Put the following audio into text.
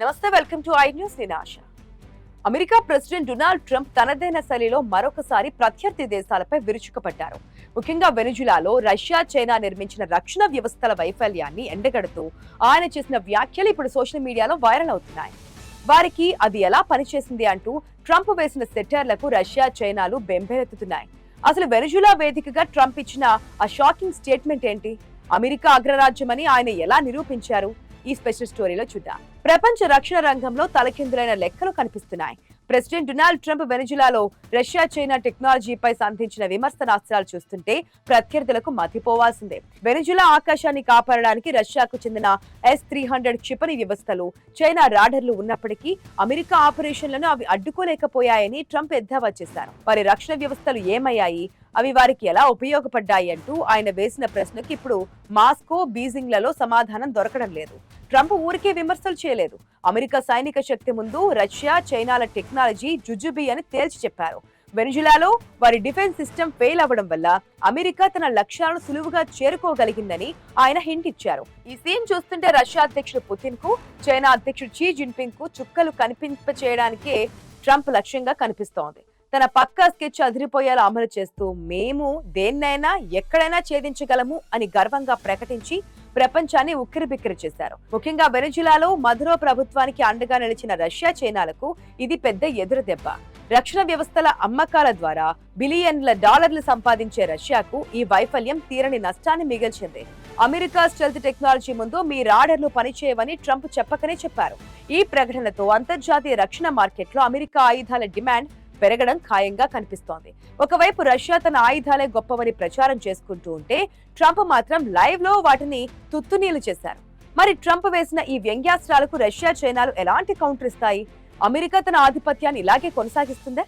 నమస్తే, welcome to I news. నేను ఆశ. America president Donald Trump తనదైన శైలిలో మరొకసారి ప్రత్యర్థి దేశాలపై విరుచుకుపడ్డారు. ముఖ్యంగా వెనిజులాలో రష్యా, చైనా నిర్మించిన రక్షణ వ్యవస్థల వైఫల్యాన్ని ఎండగడుతూ ఆయన చేసిన వ్యాఖ్యలు ఇప్పుడు సోషల్ మీడియాలో వైరల్ అవుతున్నాయి. వారికి అది ఎలా పనిచేసింది అంటూ ట్రంప్ వేసిన సెటైర్లకు రష్యా, చైనాలు బెంబేలెత్తుతున్నాయి. అసలు వెనిజులా వేదికగా ట్రంప్ ఇచ్చిన ఆ షాకింగ్ స్టేట్మెంట్ ఏంటి? అమెరికా అగ్రరాజ్యమని ఆయన ఎలా నిరూపించారు? ఈ స్పెషల్ స్టోరీలో చూద్దాం. ప్రపంచ రక్షణ రంగంలో తలకిందులైన లెక్కలు కనిపిస్తున్నాయి. ప్రెసిడెంట్ డొనాల్డ్ ట్రంప్ వెనిజులాలో రష్యా, చైనా టెక్నాలజీపై సంధించిన విమర్శనాస్త్రాలు చూస్తుంటే ప్రత్యర్థులకు మతిపోవాల్సిందే. వెనిజులా ఆకాశాన్ని కాపాడడానికి రష్యాకు చెందిన S-300 క్షిపణి వ్యవస్థలు, చైనా రాడర్లు ఉన్నప్పటికీ అమెరికా ఆపరేషన్లను అవి అడ్డుకోలేకపోయాయని ట్రంప్ ఎద్దేవా చేశారు. వారి రక్షణ వ్యవస్థలు ఏమయ్యాయి, అవి వారికి ఎలా ఉపయోగపడ్డాయి అంటూ ఆయన వేసిన ప్రశ్నకు ఇప్పుడు మాస్కో, బీజింగ్లలో సమాధానం దొరకడం లేదు. ట్రంప్ ఊరికే విమర్శలు చేయలేదు. అమెరికా సైనిక శక్తి ముందు రష్యా, చైనాల టెక్నాలజీ జుజుబి అని తేల్చి చెప్పారు. వెనిజులాలో వారి డిఫెన్స్ సిస్టమ్ ఫెయిల్ అవ్వడం వల్ల అమెరికా తన లక్ష్యాలను సులువుగా చేరుకోగలిగిందని ఆయన హింట్ ఇచ్చారు. ఈ సీన్ చూస్తుంటే రష్యా అధ్యక్షుడు పుతిన్ కు, చైనా అధ్యక్షుడు షీ జిన్పింగ్ కు చుక్కలు కనిపింపచేయడానికే ట్రంప్ లక్ష్యంగా కనిపిస్తోంది. తన పక్కా స్కెచ్ అదిరిపోయేలా అమలు చేస్తూ మేము దేన్నైనా ఎక్కడైనా ఛేదించగలము అని గర్వంగా ప్రకటించి ప్రపంచాన్ని ఉక్కిరిబిక్కిరి చేశారు. ముఖ్యంగా వెనిజులాలో మదురో ప్రభుత్వానికి అండగా నిలిచిన రష్యా, చైనాలకు ఇది పెద్ద ఎదురు దెబ్బ. రక్షణ వ్యవస్థల అమ్మకాల ద్వారా బిలియన్ల డాలర్లు సంపాదించే రష్యాకు ఈ వైఫల్యం తీరని నష్టాన్ని మిగిల్చింది. అమెరికా స్టెల్త్ టెక్నాలజీ ముందు మీ రాడర్లు పనిచేయవని ట్రంప్ చెప్పకనే చెప్పారు. ఈ ప్రకటనతో అంతర్జాతీయ రక్షణ మార్కెట్లో అమెరికా ఆయుధాల డిమాండ్ పెరగడం ఖాయంగా కనిపిస్తోంది. ఒకవైపు రష్యా తన ఆయుధాలే గొప్పవని ప్రచారం చేసుకుంటూ ఉంటే ట్రంప్ మాత్రం లైవ్ లో వాటిని తుత్తునీలు చేశారు. మరి ట్రంప్ వేసిన ఈ వ్యంగ్యాస్త్రాలకు రష్యా, చైనాలు ఎలాంటి కౌంటర్ ఇస్తాయి? అమెరికా తన ఆధిపత్యాన్ని ఇలాగే కొనసాగిస్తుందా?